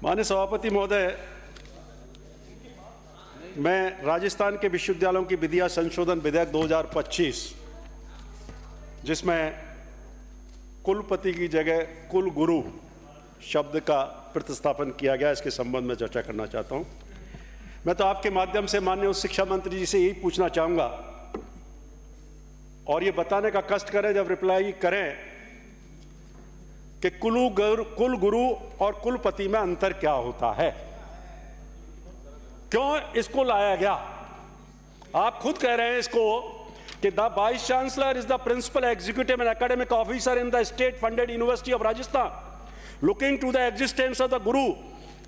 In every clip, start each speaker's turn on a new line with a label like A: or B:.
A: माननीय सभापति महोदय, मैं राजस्थान के विश्वविद्यालयों की विधियां संशोधन विधेयक 2025, जिसमें कुलपति की जगह कुल गुरु शब्द का प्रतिस्थापन किया गया, इसके संबंध में चर्चा करना चाहता हूं। मैं तो आपके माध्यम से माननीय उच्च शिक्षा मंत्री जी से यही पूछना चाहूंगा और ये बताने का कष्ट करें जब रिप्लाई करें कि कुल गुरु और कुलपति में अंतर क्या होता है, क्यों इसको लाया गया। आप खुद कह रहे हैं इसको कि the vice chancellor is the principal executive and academic officer in the state funded university of Rajasthan, looking to the existence of the guru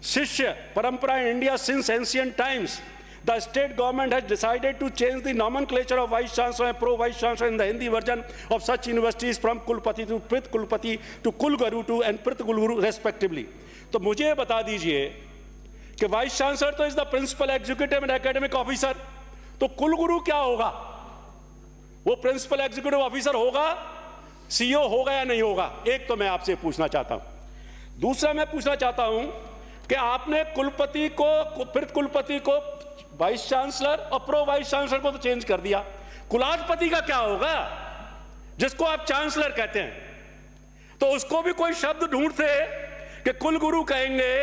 A: shishya परंपरा in India since ancient times. The state government has decided to change the nomenclature of vice chancellor and pro vice chancellor in the Hindi version of such universities from Kulpati to Prit Kulpati to Kul Guru to and Prit Kul Guru respectively. तो मुझे बता दीजिए कि vice chancellor तो is the principal executive and academic officer, तो कुल गुरु क्या होगा? वो प्रिंसिपल एग्जीक्यूटिव ऑफिसर होगा, सीईओ होगा या नहीं होगा? एक तो मैं आपसे पूछना चाहता हूं। दूसरा मैं पूछना चाहता हूं कि आपने कुलपति को, फिर कुलपति को वाइस चांसलर और प्रो वाइस चांसलर को तो चेंज कर दिया, कुलाधिपति का क्या होगा जिसको आप चांसलर कहते हैं? तो उसको भी कोई शब्द ढूंढते कि कुल गुरु कहेंगे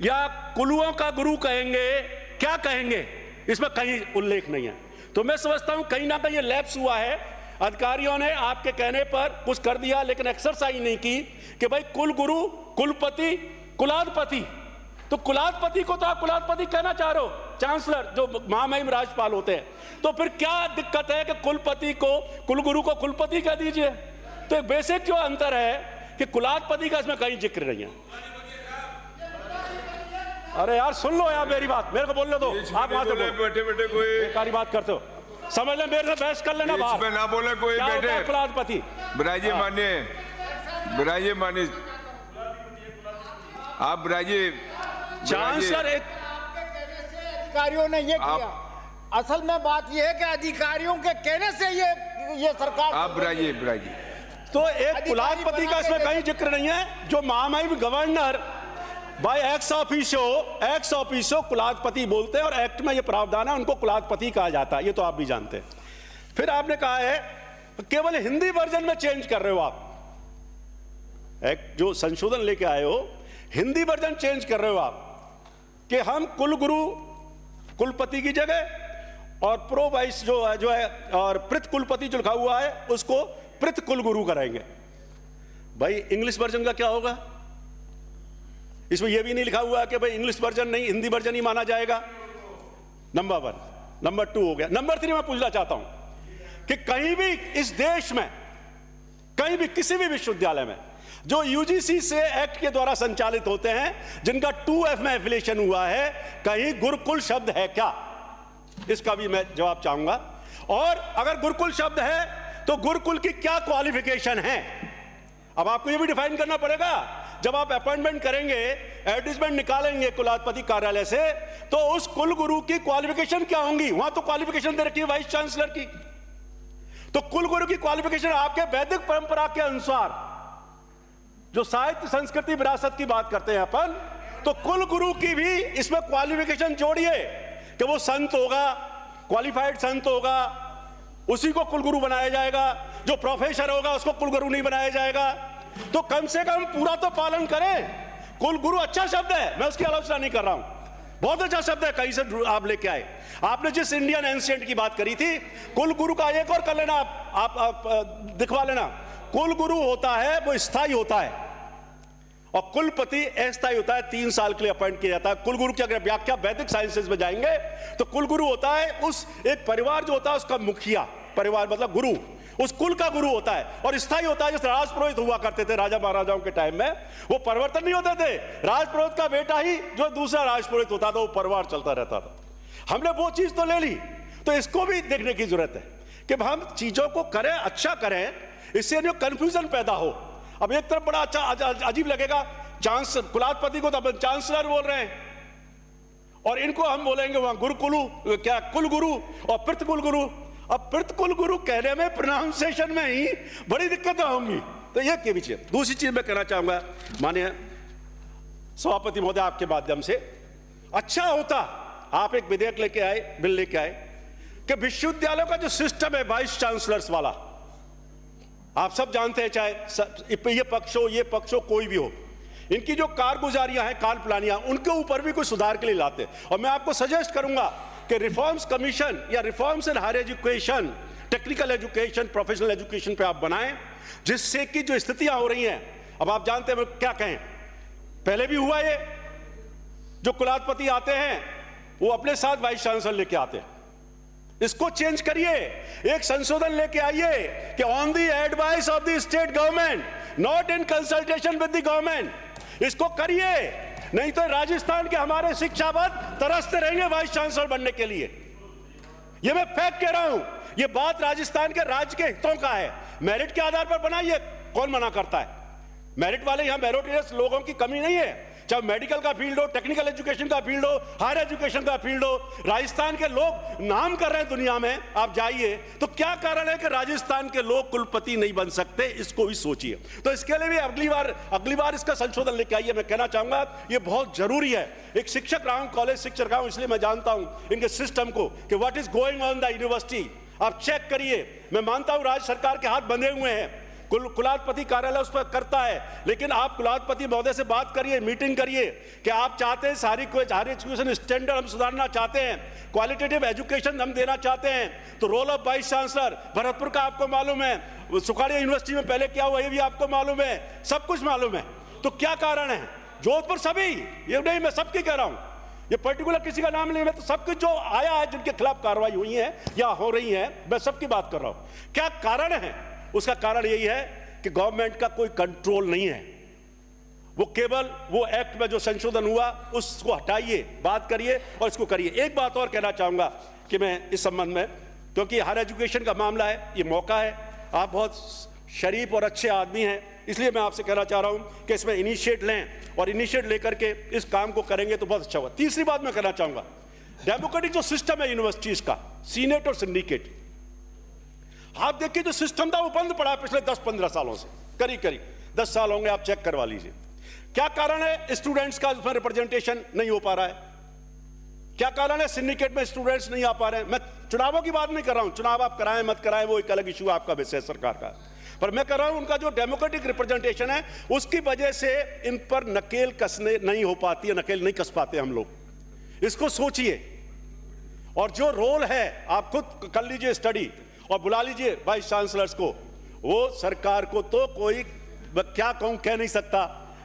A: या कुलुओं का गुरु कहेंगे, क्या कहेंगे? इसमें कहीं उल्लेख नहीं है। तो मैं समझता हूं कहीं ना कहीं ये लैप्स हुआ है। अधिकारियों ने आपके कहने पर कुछ कर दिया लेकिन एक्सरसाइज नहीं की कि भाई कुल गुरु, कुलपति, कुलाधिपति। तो कुलाधिपति को तो आप कुलाधिपति कहना चाह रहे हो, चांसलर जो महामहिम राज्यपाल होते हैं। तो फिर क्या दिक्कत है कि कुलपति को, कुलगुरु को कुलपति कह दीजिए? तो एक बेसिक जो अंतर है कि कुलाधिपति का इसमें कहीं जिक्र नहीं है। अरे यार सुन लो यार मेरी बात, मेरे को बोलने दो। आप वहां से
B: बैठे कोई
A: बेकारी बात करते हो, समझ ले, मेरे से बहस कर लेना बाहर
B: ना बोले कोई बैठे।
A: कुलाधिपति
B: बिराजे मानिए, बिराजे मानिए, आप बिराजे।
A: चांसलर एक
C: अधिकारियों ने ये किया। असल में बात ये है कि अधिकारियों के कहने से ये सरकार।
B: आप बिराजे, बिराजे।
A: तो एक कुलाधिपति का इसमें कहीं जिक्र नहीं है, जो महामहिम गवर्नर बाय एक्स ऑफिसो कुलाधिपति बोलते हैं और एक्ट में ये प्रावधान है, उनको कुलाधिपति कहा जाता है, ये तो आप भी जानते हैं। फिर आपने कहा है केवल हिंदी वर्जन में चेंज कर रहे हो आप, एक जो संशोधन लेके आए हो हिंदी वर्जन चेंज कर रहे हो आप कि हम कुल गुरु कुलपति की जगह और प्रो वाइस जो है और प्रित कुलपति जो लिखा हुआ है उसको प्रित कुल गुरु कराएंगे। भाई इंग्लिश वर्जन का क्या होगा? इसमें यह भी नहीं लिखा हुआ है कि भाई इंग्लिश वर्जन नहीं, हिंदी वर्जन ही माना जाएगा। नंबर 1। नंबर 2 हो गया। नंबर 3 मैं पूछना चाहता हूं कि कहीं भी इस देश में, कहीं भी किसी भी विश्वविद्यालय में जो यूजीसी से एक्ट के द्वारा संचालित होते हैं, जिनका 2F में एफिलिएशन हुआ है, कहीं गुरुकुल शब्द है क्या? इसका भी मैं जवाब चाहूंगा। और अगर गुरुकुल शब्द है तो गुरुकुल की क्या क्वालिफिकेशन है? अब आपको यह भी डिफाइन करना पड़ेगा। जब आप अपॉइंटमेंट करेंगे, एडवर्टाइजमेंट निकालेंगे कुलाधिपति कार्यालय से, तो उस कुल गुरु की क्वालिफिकेशन क्या होंगी? वहां तो क्वालिफिकेशन दे रखी है वाइस चांसलर की। तो कुल गुरु की क्वालिफिकेशन आपके वैदिक परंपरा के अनुसार, जो साहित्य संस्कृति विरासत की बात करते हैं अपन, तो कुल गुरु की भी इसमें क्वालिफिकेशन जोड़िए कि वो संत होगा, क्वालिफाइड संत होगा, उसी को कुलगुरु बनाया जाएगा। जो प्रोफेसर होगा उसको कुलगुरु नहीं बनाया जाएगा। तो कम से कम पूरा तो पालन करें। कुलगुरु अच्छा शब्द है, मैं उसकी आलोचना नहीं कर रहा हूं, बहुत अच्छा शब्द है, कहीं से आप लेके आए। आपने जिस इंडियन एंशिएंट की बात करी थी, कुलगुरु का एक और कर लेना, आप दिखवा लेना। कुलगुरु होता है वो स्थायी होता है और कुलपति अस्थायी होता है, 3 साल के लिए अपॉइंट किया जाता है। कुलगुरु की अगर व्याख्या वैदिक साइंसेज में जाएंगे तो कुलगुरु होता है उस एक परिवार जो होता है उसका मुखिया, परिवार मतलब गुरु, उस कुल का गुरु होता है। और स्थायी होता है, जैसे राजपुरोहित हुआ करते थे राजा महाराजाओं के टाइम में, वो परिवर्तन नहीं होते थे। राजपुरोहित का बेटा ही जो दूसरा राजपुरोहित होता था, वो परिवार चलता रहता था। हमने वो चीज तो ले ली, तो इसको भी देखने की जरूरत है कि हम चीजों को करें, अच्छा करें, इससे जो कंफ्यूजन पैदा हो। अब एक तरफ बड़ा अच्छा अजीब लगेगा, कुलाधिपति को तो अपन चांसलर बोल रहे हैं और इनको हम बोलेंगे वहां गुरुकुलु, क्या कुल गुरु और प्रित कुल गुरु। अब प्रित कुल गुरु कहने में, प्रोनाउंसिएशन में ही बड़ी दिक्कतें होंगी। तो ये के पीछे दूसरी चीज मैं कहना चाहूंगा, मानिए सभापति महोदय आपके माध्यम से, अच्छा होता आप एक विधेयक लेके आए, बिल लेके आए कि विश्वविद्यालयों का जो सिस्टम है वाइस चांसलर्स वाला, आप सब जानते हैं, चाहे ये पक्ष हो कोई भी हो, इनकी जो कारगुजारियां हैं, कार्यप्रणालियां, उनके ऊपर भी कोई सुधार के लिए लाते। और मैं आपको सजेस्ट करूंगा कि रिफॉर्म्स कमीशन या reforms in higher education, technical education, professional education पे आप बनाएं, जिससे कि जो स्थितियां हो रही हैं, अब आप जानते हैं क्या कहें, पहले भी हुआ ये, जो कुलाधिपति आते हैं वो अपने साथ वाइस चांसलर लेके आते हैं। इसको चेंज करिए, एक संशोधन लेके आइए कि on the advice of the state government, not in consultation with the government, इसको करिए। नहीं तो राजस्थान के हमारे शिक्षाविद तरसते रहेंगे वाइस चांसलर बनने के लिए। ये मैं फैक्ट कह रहा हूं, ये बात राजस्थान के राज्य के हितों का है। मेरिट के आधार पर बनाइए, कौन मना करता है? मेरिट वाले यहां मेरिटोरियस लोगों की कमी नहीं है, चाहे मेडिकल का फील्ड हो, टेक्निकल एजुकेशन का फील्ड हो, हायर एजुकेशन का फील्ड हो। राजस्थान के लोग नाम कर रहे हैं दुनिया में, आप जाइए तो क्या कारण है कि राजस्थान के लोग कुलपति नहीं बन सकते? इसको भी सोचिए। तो इसके लिए भी अगली बार इसका संशोधन लेके आइए। मैं कहना चाहूंगा ये बहुत जरूरी है। एक शिक्षक रहा हूं, कॉलेज शिक्षक रहा हूं, इसलिए मैं जानता हूं इनके सिस्टम को कि what is going on the university. आप चेक करिए। मैं मानता हूं राज्य सरकार के हाथ बंधे हुए हैं, कुलाधिपति कार्यालय उस पर करता है, लेकिन आप कुलाधिपति महोदय से बात करिए, मीटिंग करिए कि आप चाहते हैं सारी हायर एजुकेशन स्टैंडर्ड हम सुधारना चाहते हैं, क्वालिटेटिव एजुकेशन हम देना चाहते हैं। तो role of vice chancellor Bharatpur का आपको मालूम है, सुखाड़िया यूनिवर्सिटी में पहले क्या हुआ ये भी आपको मालूम है, सब कुछ मालूम है। तो क्या कारण है? जोधपुर सभी, ये नहीं मैं सबकी कह रहा हूं, ये पर्टिकुलर किसी का नाम नहीं, मैं तो सब कुछ जो आया है जिनके खिलाफ कार्रवाई हुई है या हो रही है, मैं सबकी बात कर रहा हूं। क्या कारण है? उसका कारण यही है कि गवर्नमेंट का कोई कंट्रोल नहीं है। वो केवल वो एक्ट में जो संशोधन हुआ उसको हटाइए, बात करिए और इसको करिए। एक बात और कहना चाहूंगा कि मैं इस संबंध में, क्योंकि हायर एजुकेशन का मामला है, ये मौका है, आप बहुत शरीफ और अच्छे आदमी हैं, इसलिए मैं आपसे कहना चाह रहा हूं कि इसमें इनिशिएट लें और इनिशिएट लेकर के इस काम को करेंगे तो बहुत अच्छा होगा। तीसरी बात मैं कहना चाहूंगा, डेमोक्रेटिक जो सिस्टम है यूनिवर्सिटीज का, सीनेट और सिंडिकेट, आप देखिए जो सिस्टम था वो बंद पड़ा है पिछले 10-15 सालों से, करीब 10 साल होंगे, आप चेक करवा लीजिए। क्या कारण है? स्टूडेंट्स का उसमें रिप्रेजेंटेशन नहीं हो पा रहा है। क्या कारण है? सिंडिकेट में स्टूडेंट्स नहीं आ पा रहे हैं। मैं चुनावों की बात नहीं कर रहा हूं, चुनाव आप कराएं मत कराएं वो एक अलग इशू आपका विषय सरकार का, पर मैं कर रहा हूं उनका जो डेमोक्रेटिक रिप्रेजेंटेशन है उसकी वजह से इन पर नकेल कसने नहीं हो पाती है, नकेल नहीं कस पाते हम लोग। इसको सोचिए। और जो रोल है आप खुद कर लीजिए स्टडी और बुला लीजिए वाइस चांसलर्स को, वो सरकार को तो कोई क्या कहूं कह नहीं सकता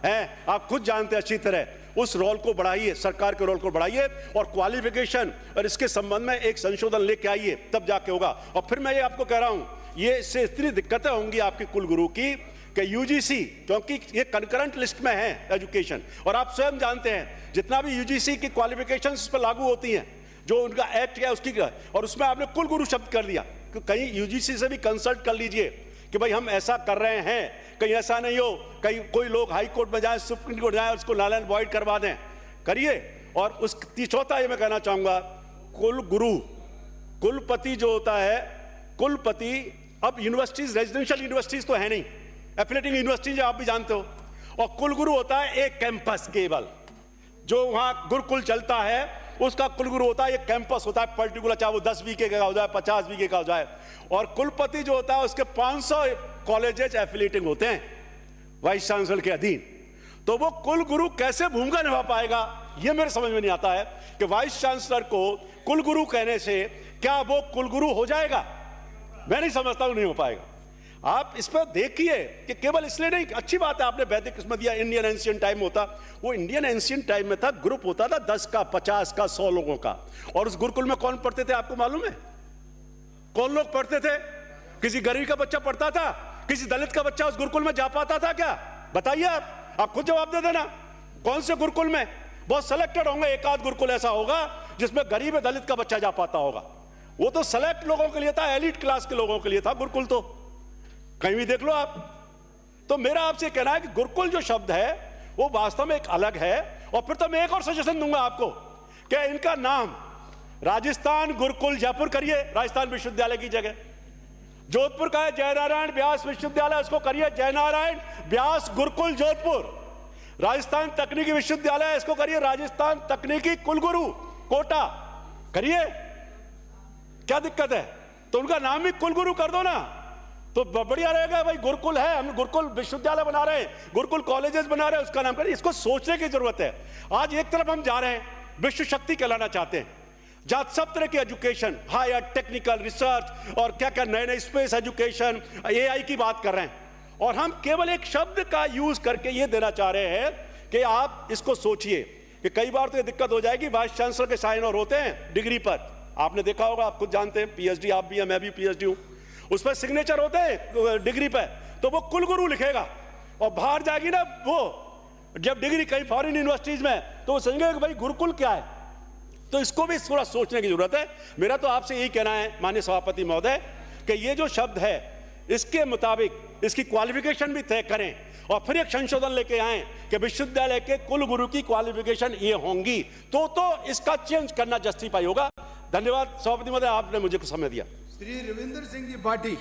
A: है, आप खुद जानते हैं अच्छी तरह। उस रोल को बढ़ाइए, सरकार के रोल को बढ़ाइए और क्वालिफिकेशन और इसके संबंध में एक संशोधन लेके आइए, तब जाके होगा। और फिर मैं ये आपको कह रहा हूं, ये इससे इतनी दिक्कतें होंगी आपके कुलगुरु की कि यूजीसी, क्योंकि ये कंकरेंट लिस्ट में है एजुकेशन, और आप स्वयं जानते हैं जितना भी यूजीसी की क्वालिफिकेशन इस पर लागू होती हैं, जो उनका एक्ट है उसकी, और उसमें आपने कुलगुरु शब्द कर दिया। कहीं यूजीसी से भी कंसल्ट कर लीजिए कि भाई हम ऐसा कर रहे हैं, कहीं ऐसा नहीं हो कहीं कोई लोग हाई कोर्ट में जाए, सुप्रीम कोर्ट जाए, उसको नल एंड वॉइड करवा दें, करिए। और उस चौथा ये मैं कहना चाहूंगा, कुलगुरु, कुलपति जो होता है, कुलपति, अब यूनिवर्सिटीज रेजिडेंशियल यूनिवर्सिटीज तो है नहीं, एफिलेटिंग यूनिवर्सिटीज आप भी जानते हो, और कुलगुरु होता है एक कैंपस, केवल जो वहां गुरुकुल चलता है उसका कुलगुरु होता है, एक कैंपस होता है पर्टिकुलर, चाहे वो 10 बीघे का हो जाए, 50 बीघे का हो जाए। और कुलपति जो होता है उसके 500 कॉलेजेस एफिलेटिंग होते हैं वाइस चांसलर के अधीन। तो वो कुलगुरु कैसे भूमिका निभा पाएगा, ये मेरे समझ में नहीं आता है कि वाइस चांसलर को कुलगुरु कहने से क्या वो कुलगुरु हो जाएगा? मैं नहीं समझता हूं नहीं हो पाएगा। आप इस पर देखिए कि केवल इसलिए नहीं, अच्छी बात है आपने वैदिक इसमें दिया, इंडियन एंशिएंट टाइम होता, वो इंडियन एंशिएंट टाइम में था, ग्रुप होता था 10 का, 50 का, 100 लोगों का। और उस गुरुकुल में कौन पढ़ते थे आपको मालूम है? कौन लोग पढ़ते थे? किसी गरीब का बच्चा पढ़ता था? किसी दलित का बच्चा उस गुरुकुल में जा पाता था क्या? बताइए आप खुद जवाब दे देना। कौन से गुरुकुल में? बहुत सेलेक्टेड होंगे, एक आध गुरुकुल ऐसा होगा जिसमें गरीब दलित का बच्चा जा पाता होगा। वो तो सेलेक्ट लोगों के लिए था, एलिट क्लास के लोगों के लिए था गुरुकुल, तो कहीं भी देख लो आप। तो मेरा आपसे कहना है कि गुरुकुल जो शब्द है वो वास्तव में एक अलग है। और फिर तो मैं एक और सजेशन दूंगा आपको कि इनका नाम राजस्थान गुरुकुल जयपुर करिए, राजस्थान विश्वविद्यालय की जगह। जोधपुर का है जयनारायण व्यास विश्वविद्यालय, उसको करिए जयनारायण व्यास गुरुकुल जोधपुर। राजस्थान तकनीकी विश्वविद्यालय, इसको करिए राजस्थान तकनीकी कुलगुरु कोटा करिए, क्या दिक्कत है? तो उनका नाम भी कुलगुरु कर दो ना, तो बढ़िया रहेगा भाई। गुरुकुल है, हम गुरुकुल विश्वविद्यालय बना रहे हैं, गुरुकुल कॉलेजेस बना रहे हैं, उसका नाम करिए। इसको सोचने की जरूरत है। आज एक तरफ हम जा रहे हैं, विश्व शक्ति कहलाना चाहते हैं, जहां सब तरह की एजुकेशन, हायर टेक्निकल रिसर्च और क्या क्या नए नए स्पेस एजुकेशन, एआई की बात कर रहे हैं, और हम केवल एक शब्द का यूज करके ये देना चाह रहे हैं कि आप इसको सोचिए कि कई बार तो ये दिक्कत हो जाएगी, वाइस चांसलर के साइन और होते हैं डिग्री पर, आपने देखा होगा, आप खुद जानते हैं, पीएचडी आप भी हैं, मैं भी पीएचडी हूं, उस पर सिग्नेचर होते हैं डिग्री पे, तो वो कुलगुरु लिखेगा, और बाहर जाएगी ना वो जब डिग्री कहीं फॉरेन यूनिवर्सिटीज में, तो वो समझेंगे कि भाई गुरुकुल क्या है। तो इसको भी थोड़ा सोचने की जरूरत है। मेरा तो आपसे यही कहना है माननीय सभापति महोदय कि ये जो शब्द है इसके मुताबिक इसकी क्वालिफिकेशन भी तय करें, और फिर एक संशोधन लेके आए कि विश्वविद्यालय के कुलगुरु की क्वालिफिकेशन ये होंगी, तो इसका चेंज करना जस्टिफाई होगा। धन्यवाद सभापति महोदय, आपने मुझे समय दिया।
D: श्री रविंद्र सिंह जी पाठी।